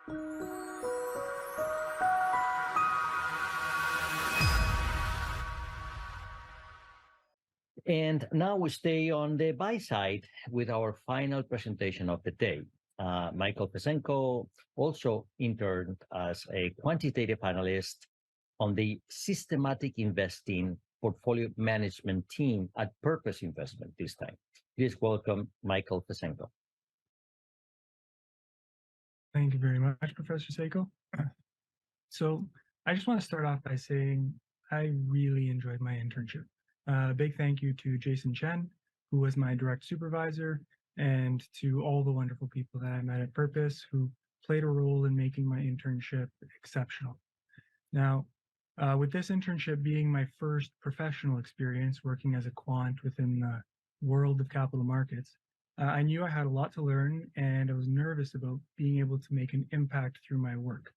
And now we stay on the buy side with our final presentation of the day. Michael Fecenko also interned as a quantitative analyst on the systematic investing portfolio management team at Purpose Investment this time. Please welcome Michael Fecenko. Thank you very much, Professor Seiko. So I just want to start off by saying I really enjoyed my internship. Big thank you to Jason Chen, who was my direct supervisor, and to all the wonderful people that I met at Purpose who played a role in making my internship exceptional. Now, with this internship being my first professional experience working as a quant within the world of capital markets, I knew I had a lot to learn, and I was nervous about being able to make an impact through my work.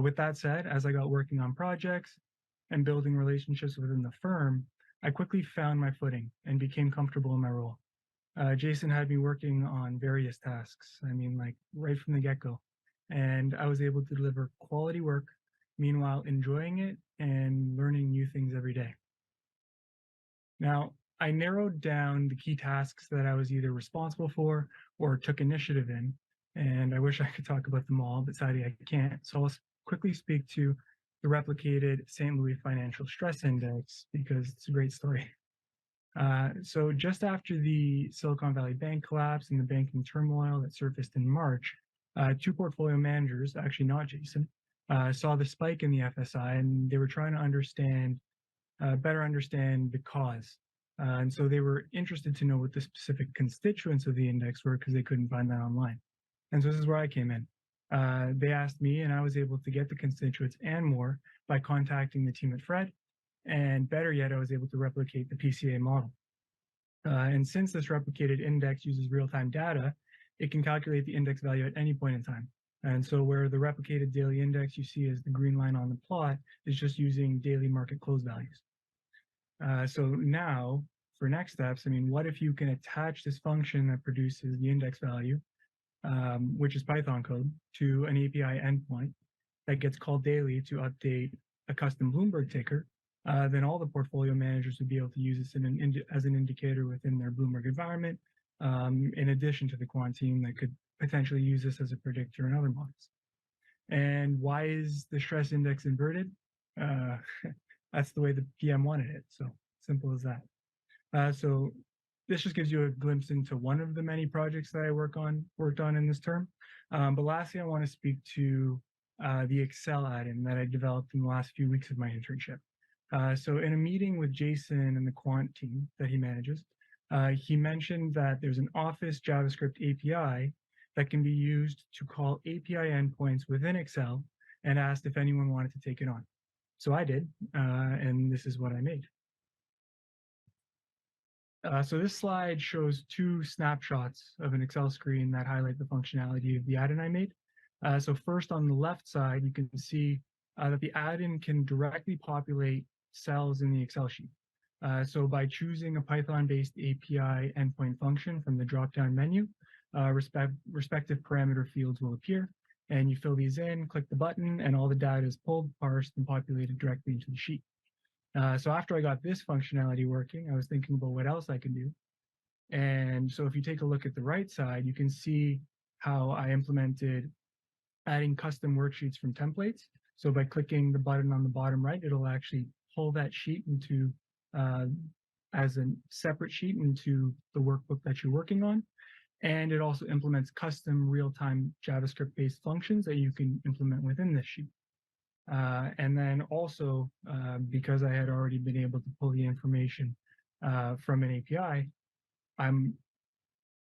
With that said, as I got working on projects and building relationships within the firm, I quickly found my footing and became comfortable in my role. Jason had me working on various tasks, like right from the get-go, and I was able to deliver quality work, meanwhile enjoying it and learning new things every day. Now, I narrowed down the key tasks that I was either responsible for or took initiative in, and I wish I could talk about them all, but sadly I can't. So I'll quickly speak to the replicated St. Louis Financial Stress Index because it's a great story. So just after the Silicon Valley Bank collapse and the banking turmoil that surfaced in March, two portfolio managers, actually not Jason, saw the spike in the FSI, and they were trying to better understand the cause. And so they were interested to know what the specific constituents of the index were because they couldn't find that online. And so this is where I came in. They asked me, and I was able to get the constituents and more by contacting the team at Fred. And better yet, I was able to replicate the PCA model. And since this replicated index uses real-time data, it can calculate the index value at any point in time. And so where the replicated daily index you see as the green line on the plot is just using daily market close values. So now for next steps, what if you can attach this function that produces the index value, which is Python code, to an API endpoint that gets called daily to update a custom Bloomberg ticker, then all the portfolio managers would be able to use this as an indicator within their Bloomberg environment, in addition to the quant team that could potentially use this as a predictor in other models. And why is the stress index inverted? That's the way the PM wanted it. So simple as that. So this just gives you a glimpse into one of the many projects that I worked on in this term. But lastly, I want to speak to the Excel add-in that I developed in the last few weeks of my internship. So in a meeting with Jason and the quant team that he manages, he mentioned that there's an Office JavaScript API that can be used to call API endpoints within Excel, and asked if anyone wanted to take it on. So I did, and this is what I made. So this slide shows two snapshots of an Excel screen that highlight the functionality of the add-in I made. So first on the left side, you can see that the add-in can directly populate cells in the Excel sheet. So by choosing a Python-based API endpoint function from the drop-down menu, respective parameter fields will appear, and you fill these in, click the button, and all the data is pulled, parsed, and populated directly into the sheet. So after I got this functionality working, I was thinking about what else I can do. And so if you take a look at the right side, you can see how I implemented adding custom worksheets from templates. So by clicking the button on the bottom right, it'll actually pull that sheet into as a separate sheet into the workbook that you're working on. And it also implements custom real-time JavaScript-based functions that you can implement within this sheet. And then also, because I had already been able to pull the information from an API,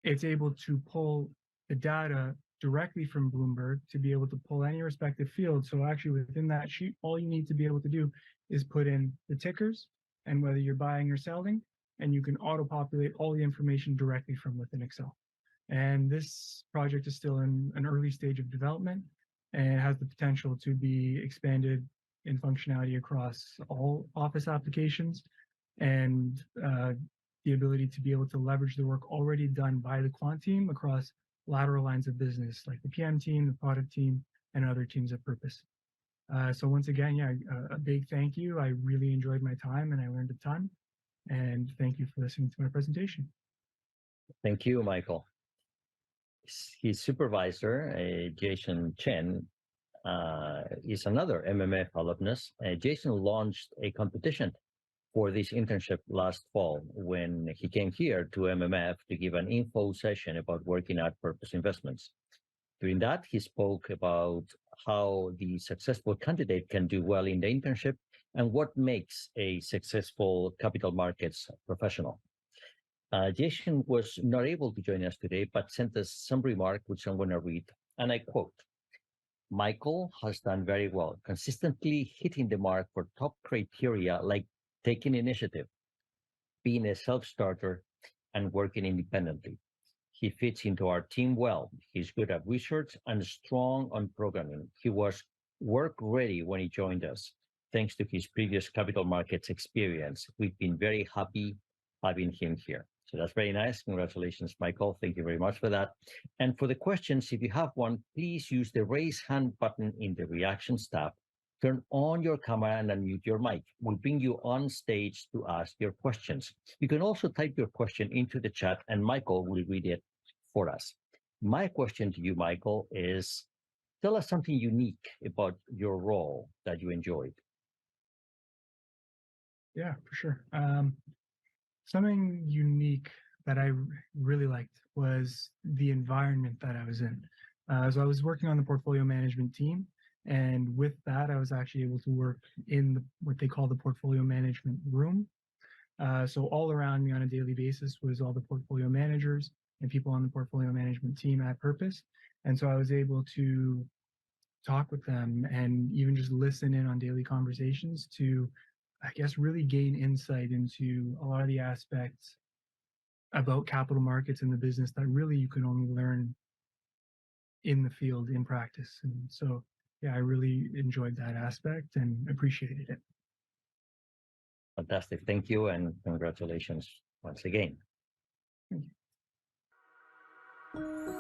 it's able to pull the data directly from Bloomberg to be able to pull any respective field. So actually within that sheet, all you need to be able to do is put in the tickers and whether you're buying or selling, and you can auto-populate all the information directly from within Excel. And this project is still in an early stage of development and has the potential to be expanded in functionality across all Office applications, and the ability to be able to leverage the work already done by the quant team across lateral lines of business, like the PM team, the product team, and other teams at Purpose. So once again, yeah, a big thank you. I really enjoyed my time and I learned a ton. And thank you for listening to my presentation. Thank you, Michael. His supervisor, Jason Chen, is another MMF alumnus. Jason launched a competition for this internship last fall when he came here to MMF to give an info session about working at Purpose Investments. During that, he spoke about how the successful candidate can do well in the internship and what makes a successful capital markets professional. Jason was not able to join us today, but sent us some remark which I'm going to read, and I quote, Michael has done very well, consistently hitting the mark for top criteria like taking initiative, being a self-starter, and working independently. He fits into our team well. He's good at research and strong on programming. He was work ready when he joined us, thanks to his previous capital markets experience. We've been very happy having him here. So that's very nice. Congratulations, Michael. Thank you very much for that. And for the questions, if you have one, please use the raise hand button in the reactions tab. Turn on your camera and unmute your mic. We'll bring you on stage to ask your questions. You can also type your question into the chat and Michael will read it for us. My question to you, Michael, is tell us something unique about your role that you enjoyed. Yeah, for sure. Something unique that I really liked was the environment that I was in. So I was working on the portfolio management team, and with that, I was actually able to work in what they call the portfolio management room. So all around me on a daily basis was all the portfolio managers and people on the portfolio management team at Purpose. And so I was able to talk with them and even just listen in on daily conversations to, I guess, really gain insight into a lot of the aspects about capital markets and the business that really you can only learn in the field, in practice. And so, yeah, I really enjoyed that aspect and appreciated it. Fantastic. Thank you and congratulations once again. Thank you.